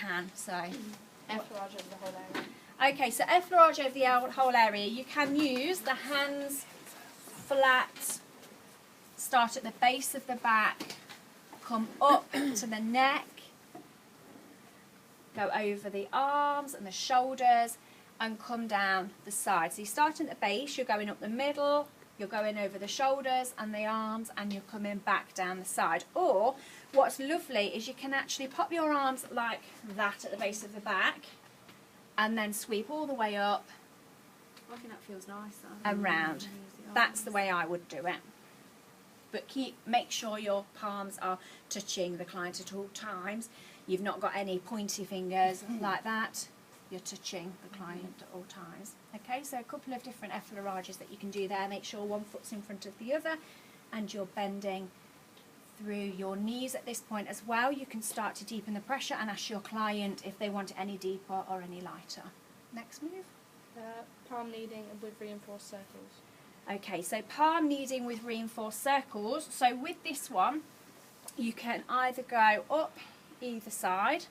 can. So Effleurage over the whole area. okay, so effleurage over the whole area. You can use the hands flat, start at the base of the back, come up to the neck, go over the arms and the shoulders, and come down the side. So you're starting at the base, you're going up the middle, you're going over the shoulders and the arms, and you're coming back down the side. Or what's lovely is you can actually pop your arms like that at the base of the back and then sweep all the way up. I think that feels nicer. And round. That's the way I would do it. But make sure your palms are touching the client at all times. You've not got any pointy fingers like that. You're touching the client at all times. Okay, so a couple of different effleurages that you can do there. Make sure one foot's in front of the other and you're bending through your knees at this point as well. You can start to deepen the pressure and ask your client if they want it any deeper or any lighter. Next move. Palm kneading with reinforced circles. Okay, so palm kneading with reinforced circles. So with this one, you can either go up either side.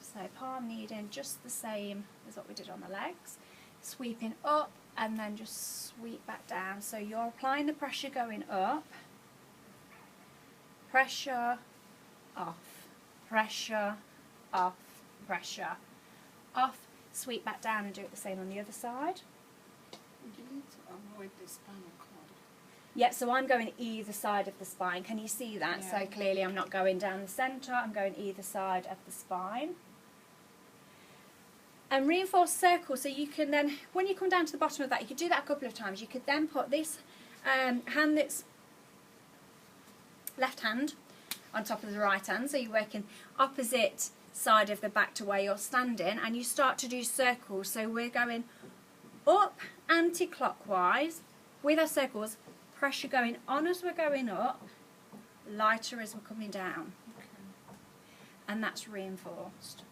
So palm kneading, just the same as what we did on the legs. Sweeping up and then just sweep back down. So you're applying the pressure going up. Pressure, off. Pressure, off. Pressure, off. Sweep back down and do it the same on the other side. You need to avoid the spinal cord. Yeah, so I'm going either side of the spine. Can you see that? Yeah. So clearly I'm not going down the centre, I'm going either side of the spine. And reinforced circle, so you can then, when you come down to the bottom of that, you could do that a couple of times. You could then put this hand that's left hand on top of the right hand, so you're working opposite side of the back to where you're standing, and you start to do circles. So we're going up anti-clockwise with our circles, pressure going on as we're going up, lighter as we're coming down. Okay. And that's reinforced.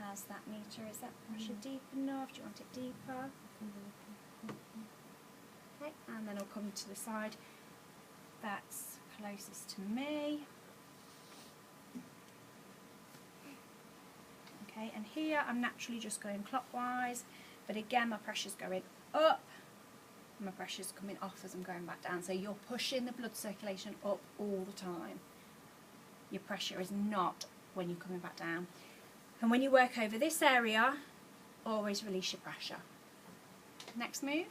How's that meter? Is that pressure deep enough? Do you want it deeper? Okay, and then I'll come to the side that's closest to me. Okay, and here I'm naturally just going clockwise, but again my pressure's going up, and my pressure's coming off as I'm going back down. So you're pushing the blood circulation up all the time. Your pressure is not when you're coming back down. And when you work over this area, always release your pressure. Next move.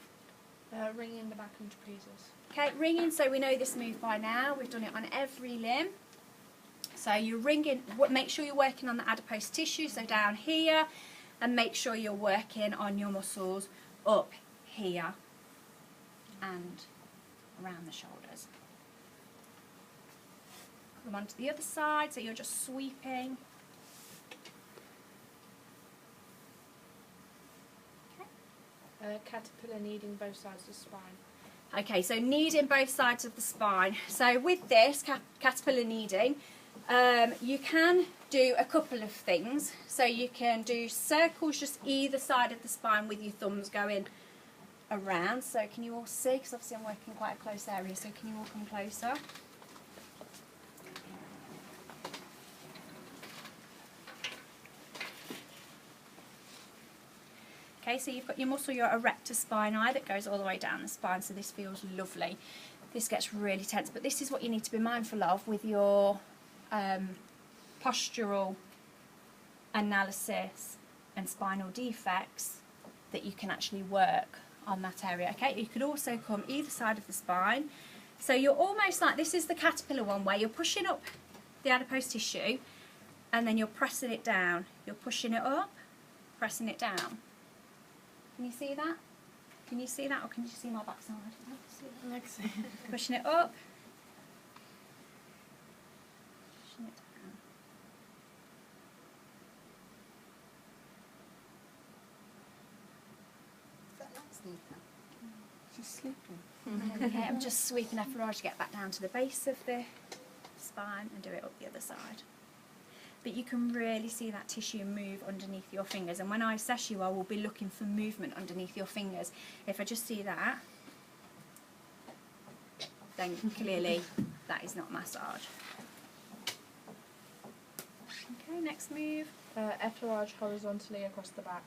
Ringing the back and trapezes. Okay, ringing, so we know this move by now. We've done it on every limb. So you're ringing, make sure you're working on the adipose tissue, so down here, and make sure you're working on your muscles up here and around the shoulders. Come on to the other side, so you're just sweeping. Caterpillar kneading both sides of the spine. Okay, so kneading both sides of the spine. So with this caterpillar kneading, you can do a couple of things. So you can do circles just either side of the spine with your thumbs going around. So can you all see? Because obviously I'm working quite a close area, so can you all come closer? Okay, so you've got your muscle, your erector spinae that goes all the way down the spine, so this feels lovely. This gets really tense, but this is what you need to be mindful of with your postural analysis and spinal defects, that you can actually work on that area. Okay, you could also come either side of the spine. So you're almost like, this is the caterpillar one, where you're pushing up the adipose tissue and then you're pressing it down. You're pushing it up, pressing it down. Can you see that? Can you see that, or can you see my backside? Pushing it up. Pushing it down. Is that like sleeping? She's sleeping. Okay, I'm just sweeping effleurage to get back down to the base of the spine and do it up the other side. But you can really see that tissue move underneath your fingers, and when I assess you I will be looking for movement underneath your fingers. If I just see that, then clearly that is not massage. Okay, next move. Effleurage horizontally across the back.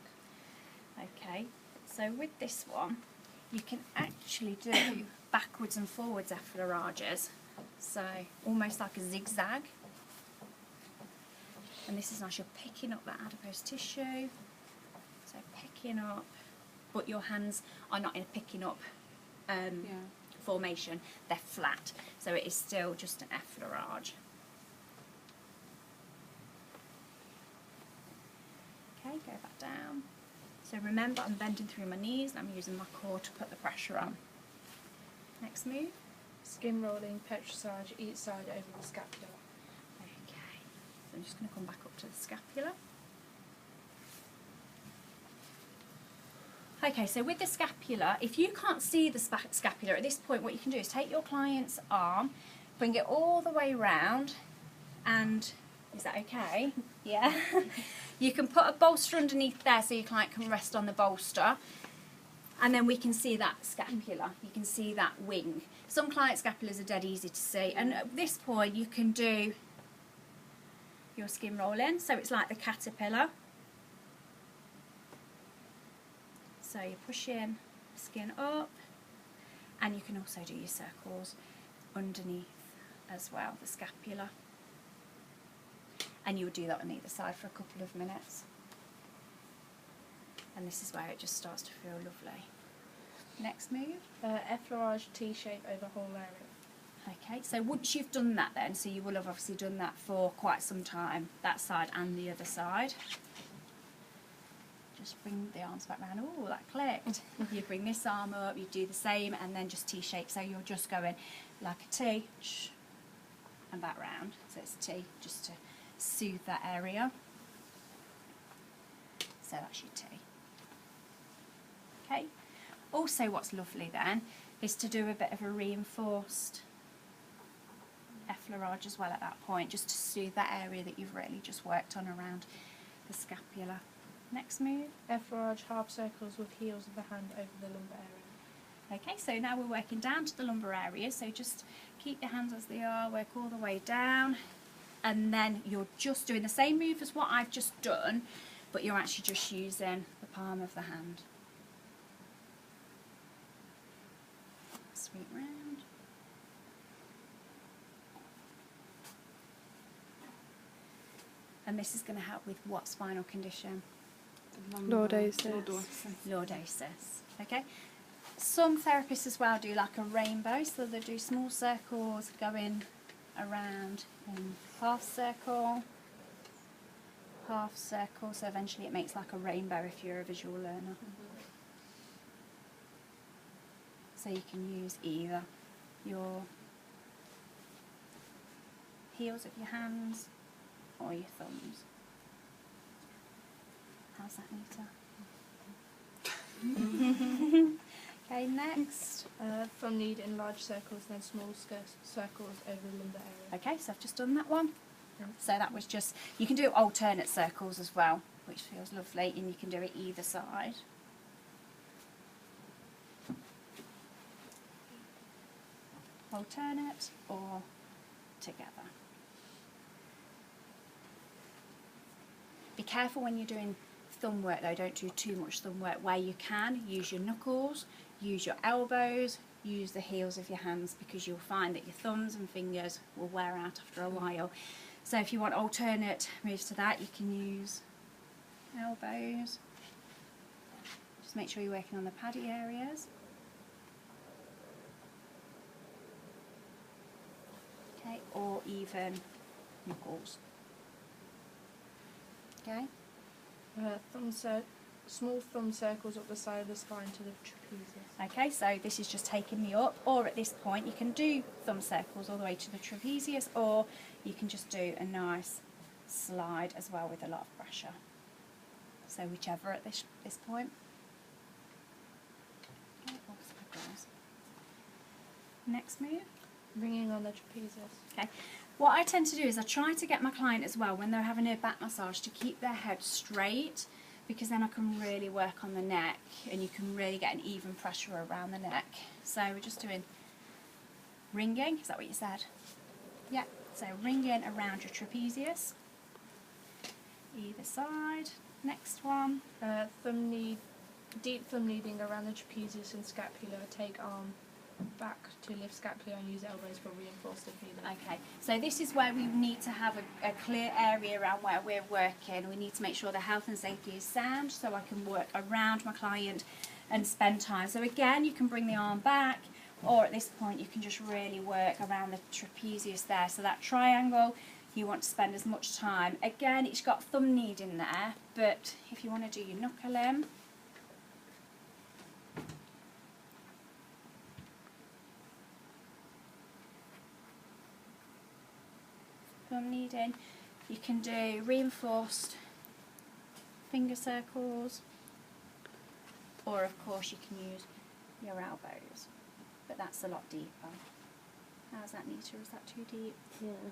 Okay, so with this one, you can actually do backwards and forwards effleurages. So almost like a zigzag. And this is nice, you're picking up that adipose tissue. So picking up, but your hands are not in a picking up formation, they're flat. So it is still just an effleurage. Okay, go back down. So remember, I'm bending through my knees and I'm using my core to put the pressure on. Next move. Skin rolling, petrissage each side over the scapula. Okay, so I'm just going to come back up to the scapula. Okay, so with the scapula, if you can't see the scapula at this point, what you can do is take your client's arm, bring it all the way round, and is that okay? Yeah. You can put a bolster underneath there so your client can rest on the bolster, and then we can see that scapula. You can see that wing. Some client scapulas are dead easy to see, and at this point you can do your skin roll in, so it's like the caterpillar. So you're pushing the skin up, and you can also do your circles underneath as well, the scapula. And you'll do that on either side for a couple of minutes. And this is where it just starts to feel lovely. Next move. Effleurage T-shape over whole area. Okay, so once you've done that then, so you will have obviously done that for quite some time, that side and the other side. Just bring the arms back round. Oh, that clicked. You bring this arm up, you do the same, and then just T-shape. So you're just going like a T, and back round. So it's T, just to soothe that area. So that's your T. Okay. Also what's lovely then is to do a bit of a reinforced effleurage as well at that point, just to soothe that area that you've really just worked on around the scapula. Next move. Effleurage half circles with heels of the hand over the lumbar area. Okay, so now we're working down to the lumbar area, so just keep your hands as they are, work all the way down, and then you're just doing the same move as what I've just done, but you're actually just using the palm of the hand. Sweep round. And this is going to help with what spinal condition? Lordosis. Lordosis. Okay. Some therapists as well do like a rainbow, so they do small circles going around in half circle, so eventually it makes like a rainbow if you're a visual learner. So you can use either your heels of your hands or your thumbs. How's that, Nita? Okay, next. Thumb lead in large circles, then small circles over the lumbar area. Okay, so I've just done that one. So that was just, you can do alternate circles as well, which feels lovely, and you can do it either side. Alternate or together. Be careful when you're doing thumb work though, don't do too much thumb work. Where you can, use your knuckles, use your elbows, use the heels of your hands, because you'll find that your thumbs and fingers will wear out after a while. So if you want alternate moves to that, you can use elbows. Just make sure you're working on the paddy areas. Okay, or even knuckles. Okay. Small thumb circles up the side of the spine to the trapezius. Okay, so this is just taking me up, or at this point you can do thumb circles all the way to the trapezius, or you can just do a nice slide as well with a lot of pressure. So whichever at this point. Okay, next move. Ringing on the trapezius. Okay. What I tend to do is I try to get my client as well, when they're having a back massage, to keep their head straight, because then I can really work on the neck and you can really get an even pressure around the neck. So we're just doing ringing, is that what you said? Yeah, so ringing around your trapezius, either side. Next one. Deep thumb kneading around the trapezius and scapula. Take arm back to lift scapula and use elbows for reinforced kneading. Okay, so this is where we need to have a clear area around where we're working. We need to make sure the health and safety is sound so I can work around my client and spend time. So again, you can bring the arm back, or at this point you can just really work around the trapezius there. So that triangle, you want to spend as much time. Again, it's got thumb kneading there, but if you want to do your knuckle in, thumb kneading, you can do reinforced finger circles, or of course you can use your elbows, but that's a lot deeper. How's that, Nita? Is that too deep? Yeah.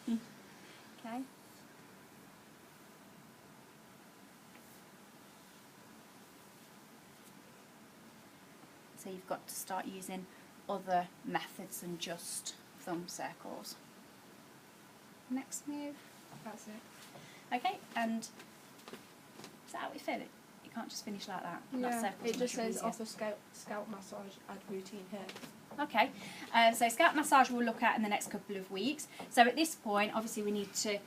Okay. So you've got to start using other methods than just thumb circles. Next move. That's it. Okay, and is that how we feel it? You can't just finish like that. Not Yeah, circles it on just the says trapezius. offer scalp massage, add routine here. Okay, so scalp massage we'll look at in the next couple of weeks. So at this point, obviously we need to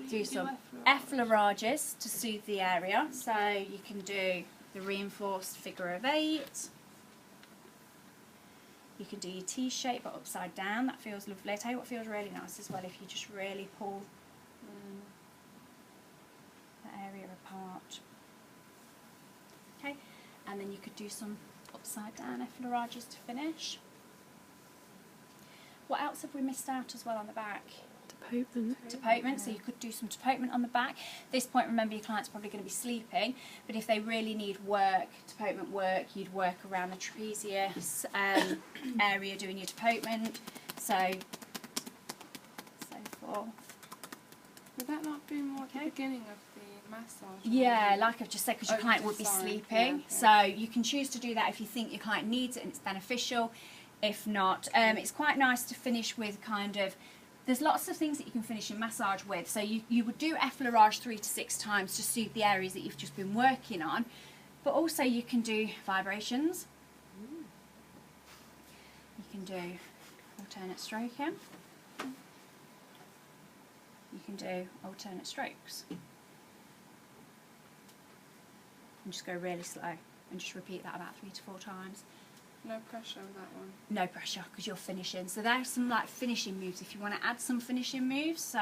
do some effleurages to soothe the area. So you can do the reinforced figure of 8. You can do your T-shape but upside down. That feels lovely. I tell you what feels really nice as well, if you just really pull that area apart. Okay, and then you could do some upside down effleurages to finish. What else have we missed out as well on the back? Deportment, so you could do some deportment on the back. At this point, remember, your client's probably going to be sleeping, but if they really need work, deportment work, you'd work around the trapezius area doing your deportment. So forth. Would that not be more at the beginning of the massage? Yeah, like I've just said, because your Oh, client would be sorry. sleeping. Yeah, So you can choose to do that if you think your client needs it and it's beneficial. If not, it's quite nice to finish with kind of, there's lots of things that you can finish your massage with. So you would do effleurage 3 to 6 times to soothe the areas that you've just been working on. But also you can do vibrations. You can do alternate stroking. You can do alternate strokes. And just go really slow and just repeat that about 3 to 4 times. No pressure with that one. No pressure, because you're finishing. So there's some like finishing moves if you want to add some finishing moves. So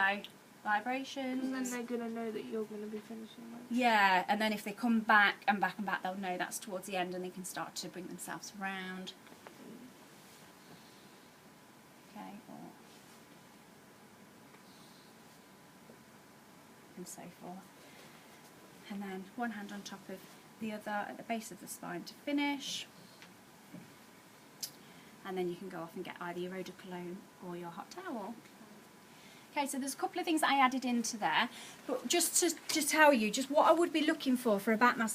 vibrations. And then they're going to know that you're going to be finishing them. Yeah, and then if they come back and back and back, they'll know that's towards the end and they can start to bring themselves around. Okay, and so forth. And then one hand on top of the other at the base of the spine to finish. And then you can go off and get either your eau de cologne or your hot towel. Okay, so there's a couple of things that I added into there, but just to tell you just what I would be looking for a back massage.